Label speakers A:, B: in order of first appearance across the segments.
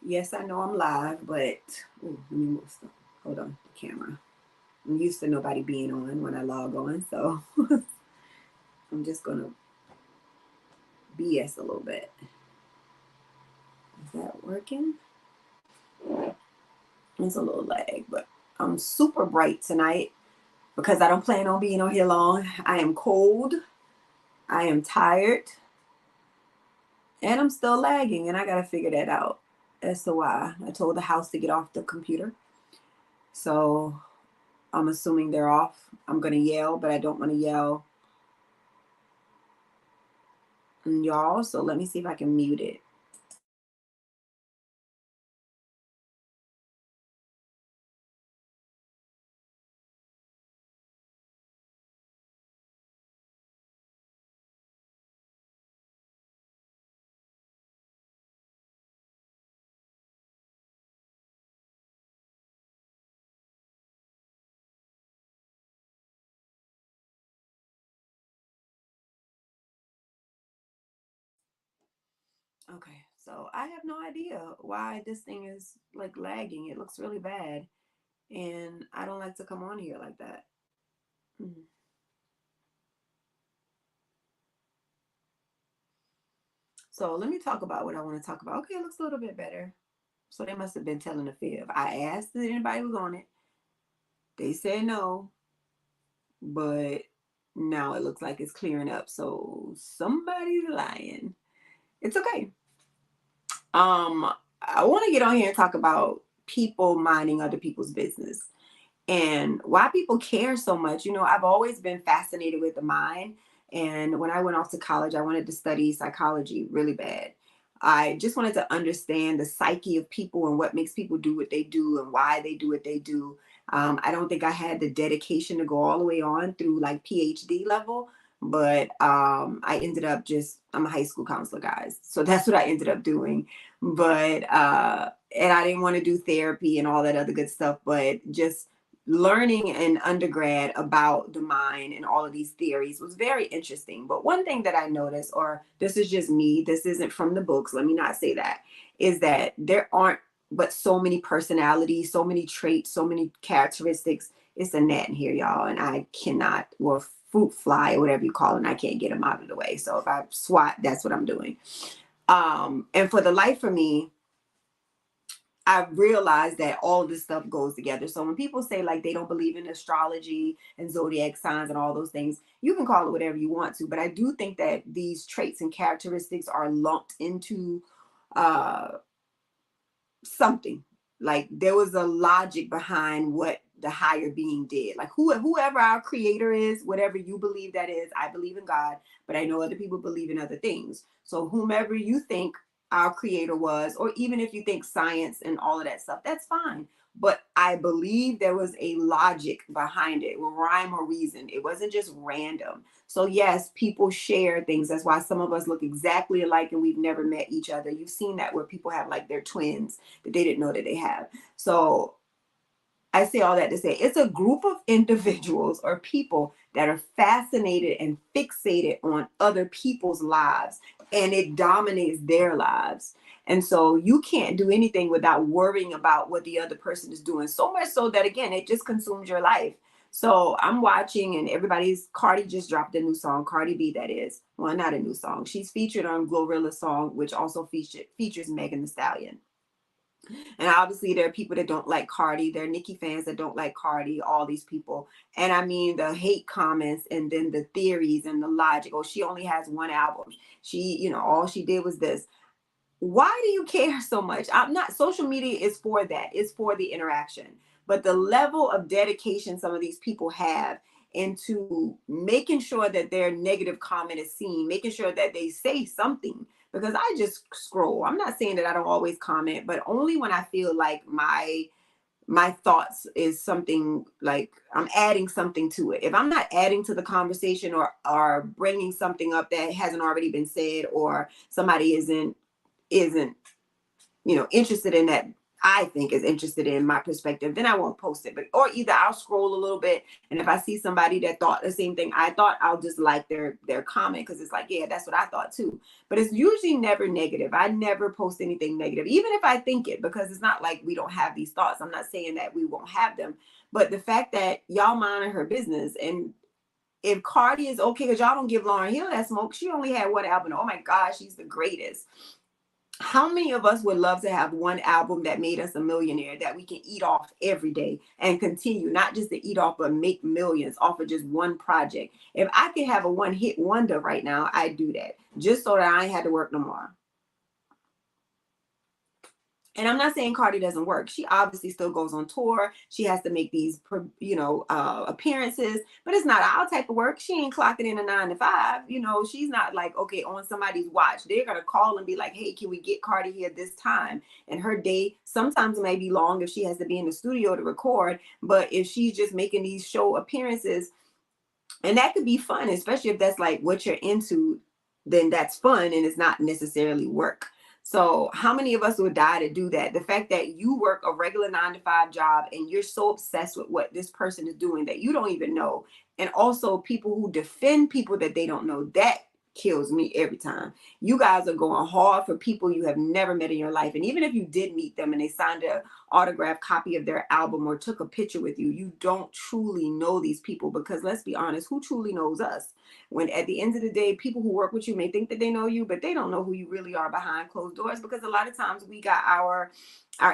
A: Yes, I know I'm live, but ooh, let me move stuff. Hold on, the camera. I'm used to nobody being on when I log on, so I'm just gonna BS a little bit. Is that working? It's a little lag, but I'm super bright tonight because I don't plan on being on here long. I am cold, I am tired, and I'm still lagging, and I gotta figure that out as to why. I told the house to get off the computer, so I'm assuming they're off. I'm gonna yell, but I don't want to yell and y'all. So let me see if I can mute it. Okay, so I have no idea why this thing is like lagging. It looks really bad, and I don't like to come on here like that. Mhm. So let me talk about what I want to talk about. Okay, it looks a little bit better. So they must have been telling a fib. I asked if anybody was on it. They said no, but now it looks like it's clearing up. So somebody's lying. It's okay. I want to get on here and talk about people minding other people's business and why people care so much. I've always been fascinated with the mind. And when I went off to college, I wanted to study psychology really bad. I just wanted to understand the psyche of people and what makes people do what they do and why they do what they do. I don't think I had the dedication to go all the way on through like PhD level, but I ended up I'm a high school counselor, guys. So that's what I ended up doing. But, and I didn't want to do therapy and all that other good stuff, but just learning in undergrad about the mind and all of these theories was very interesting. But one thing that I noticed, or this is just me, this isn't from the books, let me not say that, is that there aren't but so many personalities, so many traits, so many characteristics. It's a gnat in here, y'all, and I cannot, or fruit fly, or whatever you call it, and I can't get them out of the way. So if I swat, that's what I'm doing. And for the life of me, I realized that all this stuff goes together. So when people say like they don't believe in astrology and zodiac signs and all those things, you can call it whatever you want to. But I do think that these traits and characteristics are lumped into uh, something. Like there was a logic behind what the higher being did. Like whoever our creator is, whatever you believe that is, I believe in God, but I know other people believe in other things. So whomever you think our creator was, or even if you think science and all of that stuff, that's fine. But I believe there was a logic behind it, rhyme or reason. It wasn't just random. So yes, people share things. That's why some of us look exactly alike and we've never met each other. You've seen that where people have like their twins that they didn't know that they have. So I say all that to say it's a group of individuals or people that are fascinated and fixated on other people's lives, and it dominates their lives. And so you can't do anything without worrying about what the other person is doing. So much so that again, it just consumes your life. So I'm watching, and Cardi just dropped a new song. Cardi B, that is. Well, not a new song. She's featured on Glorilla's song, which also features Megan Thee Stallion. And obviously, there are people that don't like Cardi. There are Nicki fans that don't like Cardi, all these people. And I mean, the hate comments and then the theories and the logic. Oh, she only has one album. All she did was this. Why do you care so much? I'm not, social media is for that, it's for the interaction. But the level of dedication some of these people have into making sure that their negative comment is seen, making sure that they say something. Because I just scroll. I'm not saying that I don't always comment, but only when I feel like my thoughts is something like I'm adding something to it. If I'm not adding to the conversation or bringing something up that hasn't already been said, or somebody isn't interested in that, I think is interested in my perspective, then I won't post it. But or either I'll scroll a little bit, and if I see somebody that thought the same thing I thought, I'll just like their comment, because it's like, yeah, that's what I thought too. But it's usually never negative. I never post anything negative, even if I think it, because it's not like we don't have these thoughts. I'm not saying that we won't have them, but the fact that y'all mind her business, and if Cardi is okay, because y'all don't give Lauryn Hill that smoke. She only had one album. Oh my gosh, she's the greatest. How many of us would love to have one album that made us a millionaire that we can eat off every day and continue, not just to eat off, but make millions off of just one project? If I could have a one hit wonder right now, I'd do that, just so that I ain't had to work no more. And I'm not saying Cardi doesn't work. She obviously still goes on tour. She has to make these, appearances, but it's not our type of work. She ain't clocking in a 9 to 5. She's not like, okay, on somebody's watch. They're going to call and be like, hey, can we get Cardi here this time? And her day sometimes may be long if she has to be in the studio to record. But if she's just making these show appearances, and that could be fun, especially if that's like what you're into, then that's fun and it's not necessarily work. So how many of us would die to do that? The fact that you work a regular 9 to 5 job and you're so obsessed with what this person is doing that you don't even know. And also people who defend people that they don't know, that kills me every time. You guys are going hard for people you have never met in your life. And even if you did meet them and they signed an autographed copy of their album or took a picture with you, you don't truly know these people, because let's be honest, who truly knows us? When at the end of the day, people who work with you may think that they know you, but they don't know who you really are behind closed doors, because a lot of times we got our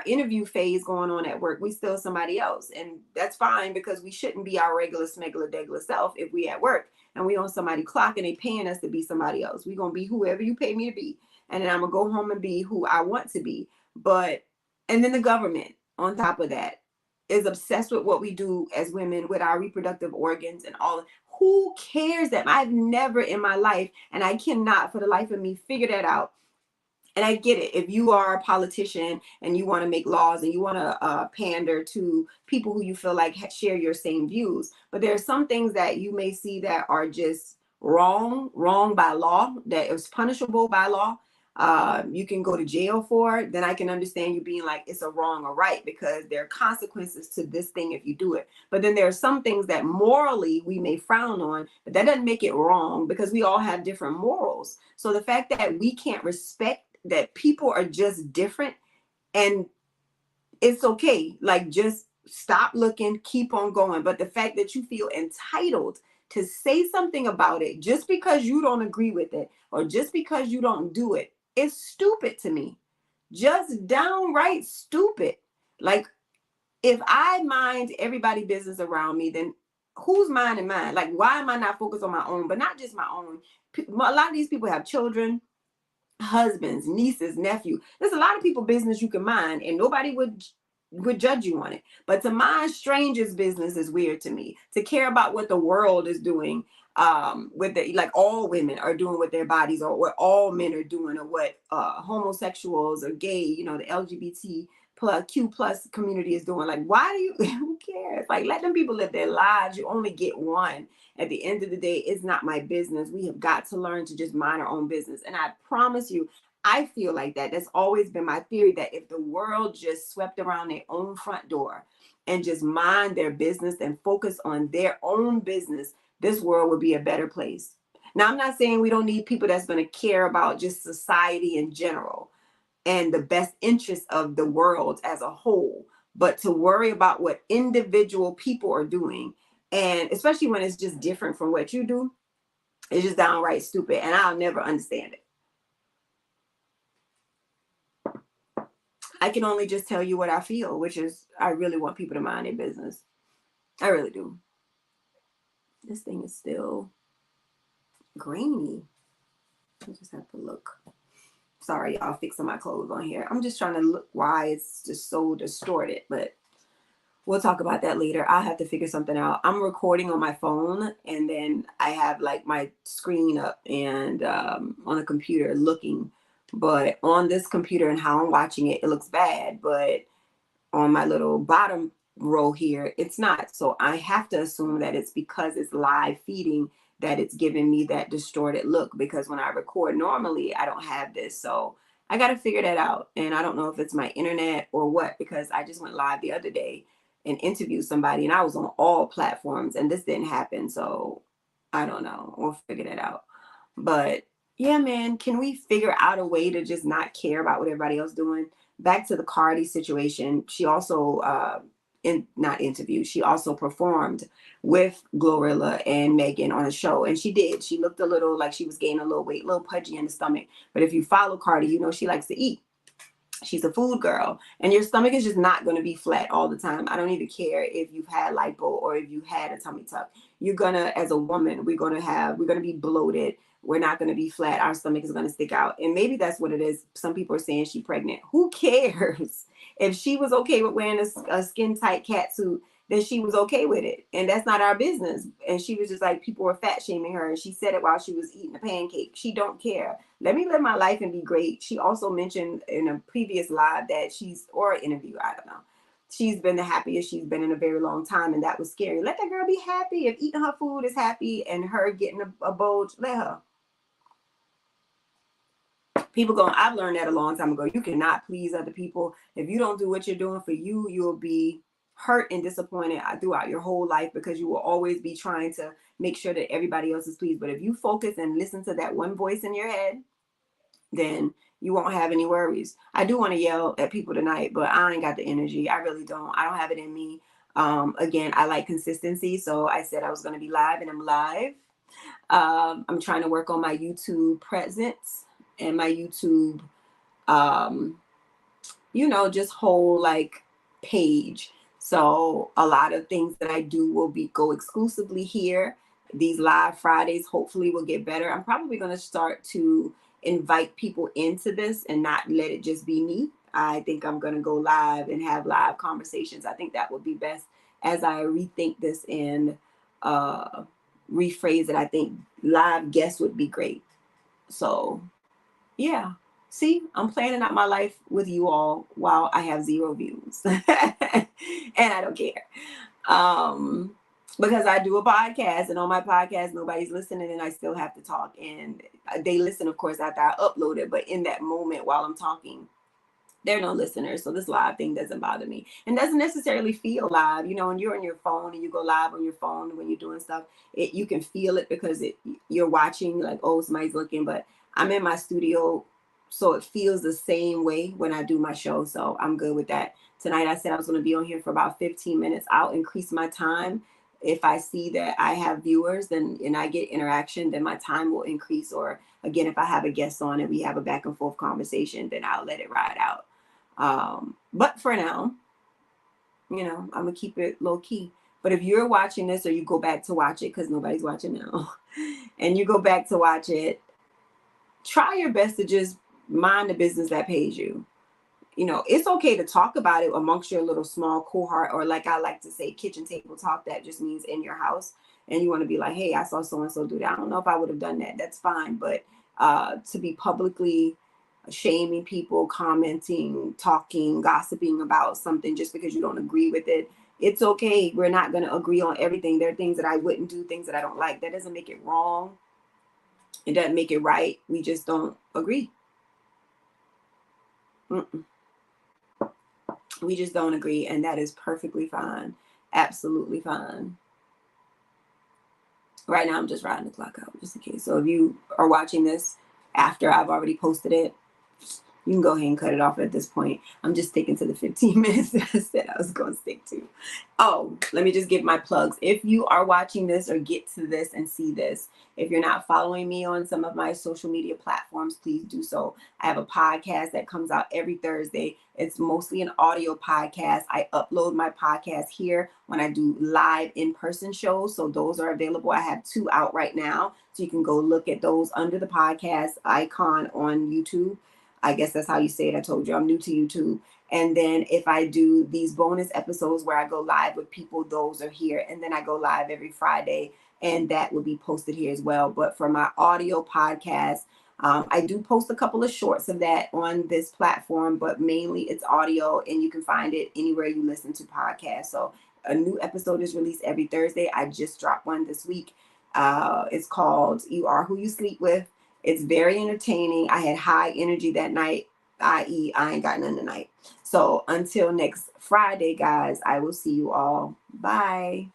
A: interview phase going on at work. We still somebody else, and that's fine, because we shouldn't be our regular smegular degular self if we at work and we on somebody clock and they paying us to be somebody else. We gonna be whoever you pay me to be, and then I'm gonna go home and be who I want to be. But and then the government on top of that is obsessed with what we do as women with our reproductive organs and all. Who cares that? I've never in my life, and I cannot for the life of me figure that out. And I get it. If you are a politician and you want to make laws and you want to pander to people who you feel like share your same views, but there are some things that you may see that are just wrong by law, that is punishable by law. You can go to jail for it. Then I can understand you being like, it's a wrong or right, because there are consequences to this thing if you do it. But then there are some things that morally we may frown on, but that doesn't make it wrong, because we all have different morals. So the fact that we can't respect that people are just different, and it's okay, like, just stop looking, keep on going. But the fact that you feel entitled to say something about it just because you don't agree with it or just because you don't do it is stupid to me. Just downright stupid. Like, if I mind everybody's business around me, then who's minding mine? Like, why am I not focused on my own? But not just my own. A lot of these people have children, husbands, nieces, nephew. There's a lot of people business you can mind, and nobody would judge you on it. But to mind strangers' business is weird to me. To care about what the world is doing, with the, like, all women are doing with their bodies, or what all men are doing, or what homosexuals or gay, the LGBT plus Q plus community is doing. Like, why do you who cares? Like, let them people live their lives. You only get one. At the end of the day, it's not my business. We have got to learn to just mind our own business. And I promise you, I feel like that. That's always been my theory, that if the world just swept around their own front door and just mind their business and focus on their own business, this world would be a better place. Now, I'm not saying we don't need people that's going to care about just society in general and the best interest of the world as a whole, but to worry about what individual people are doing, and especially when it's just different from what you do, it's just downright stupid, and I'll never understand it. I can only just tell you what I feel, which is I really want people to mind their business. I really do. This thing is still grainy. I just have to look. Sorry, y'all, fixing my clothes on here. I'm just trying to look why it's just so distorted, but we'll talk about that later. I'll have to figure something out. I'm recording on my phone, and then I have like my screen up and on a computer looking. But on this computer and how I'm watching it, it looks bad. But on my little bottom row here, it's not. So I have to assume that it's because it's live feeding that it's giving me that distorted look, because when I record normally, I don't have this. So I got to figure that out. And I don't know if it's my internet or what, because I just went live the other day and interviewed somebody and I was on all platforms and this didn't happen. So I don't know. We'll figure that out. But yeah, man, can we figure out a way to just not care about what everybody else doing? Back to the Cardi situation. She also not interviewed. She also performed with Glorilla and Megan on a show, and she did. She looked a little like she was gaining a little weight, a little pudgy in the stomach. But if you follow Cardi, you know she likes to eat. She's a food girl, and your stomach is just not going to be flat all the time. I don't even care if you've had lipo or if you had a tummy tuck. You're gonna, as a woman, we're gonna be bloated. We're not going to be flat. Our stomach is going to stick out, and maybe that's what it is. Some people are saying she's pregnant. Who cares? If she was okay with wearing a skin tight cat suit, then she was okay with it, and that's not our business. And she was just like, people were fat shaming her, and she said it while she was eating a pancake. She don't care. Let me live my life and be great. She also mentioned in a previous live that or interview, I don't know, she's been the happiest she's been in a very long time, and that was scary. Let that girl be happy. If eating her food is happy and her getting a bulge, let her. I've learned that a long time ago. You cannot please other people. If you don't do what you're doing for you, you'll be hurt and disappointed throughout your whole life, because you will always be trying to make sure that everybody else is pleased. But if you focus and listen to that one voice in your head, then you won't have any worries. I do want to yell at people tonight, but I ain't got the energy. I really don't. I don't have it in me. Again, I like consistency. So I said I was going to be live, and I'm live. I'm trying to work on my YouTube presence and my YouTube, just whole like page. So a lot of things that I do will go exclusively here. These live Fridays hopefully will get better. I'm probably going to start to invite people into this and not let it just be me. I think I'm going to go live and have live conversations. I think that would be best as I rethink this and rephrase it. I think live guests would be great. So yeah. See, I'm planning out my life with you all while I have 0 views. And I don't care. Because I do a podcast, and on my podcast, nobody's listening, and I still have to talk. And they listen, of course, after I upload it. But in that moment while I'm talking, there are no listeners. So this live thing doesn't bother me, and doesn't necessarily feel live. When you're on your phone and you go live on your phone when you're doing stuff, you can feel it because you're watching, like, oh, somebody's looking. But I'm in my studio, so it feels the same way when I do my show. So I'm good with that. Tonight I said I was going to be on here for about 15 minutes. I'll increase my time. If I see that I have viewers and I get interaction, then my time will increase. Or again, if I have a guest on and we have a back and forth conversation, then I'll let it ride out. But for now, I'm gonna keep it low key. But if you're watching this, or you go back to watch it, because nobody's watching now, and you go back to watch it, try your best to just mind the business that pays you. It's okay to talk about it amongst your little small cohort, or like I like to say, kitchen table talk. That just means in your house, and you want to be like, hey, I saw so and so do that. I don't know if I would have done that. That's fine. But to be publicly shaming people, commenting, talking, gossiping about something just because you don't agree with it, it's okay. We're not going to agree on everything. There are things that I wouldn't do, things that I don't like. That doesn't make it wrong. It doesn't make it right. We just don't agree. We just don't agree, and that is perfectly fine. Absolutely fine. Right now, I'm just riding the clock out, just in case. So if you are watching this after I've already posted it, you can go ahead and cut it off at this point. I'm just sticking to the 15 minutes that I said I was going to stick to. Oh, let me just give my plugs. If you are watching this or get to this and see this, if you're not following me on some of my social media platforms, please do so. I have a podcast that comes out every Thursday. It's mostly an audio podcast. I upload my podcast here when I do live in-person shows. So those are available. I have 2 out right now. So you can go look at those under the podcast icon on YouTube. I guess that's how you say it. I told you I'm new to YouTube. And then if I do these bonus episodes where I go live with people, those are here. And then I go live every Friday, and that will be posted here as well. But for my audio podcast, I do post a couple of shorts of that on this platform, but mainly it's audio, and you can find it anywhere you listen to podcasts. So a new episode is released every Thursday. I just dropped one this week. It's called You Are Who You Sleep With. It's very entertaining. I had high energy that night. i.e., I ain't got none tonight. So until next Friday, guys, I will see you all. Bye.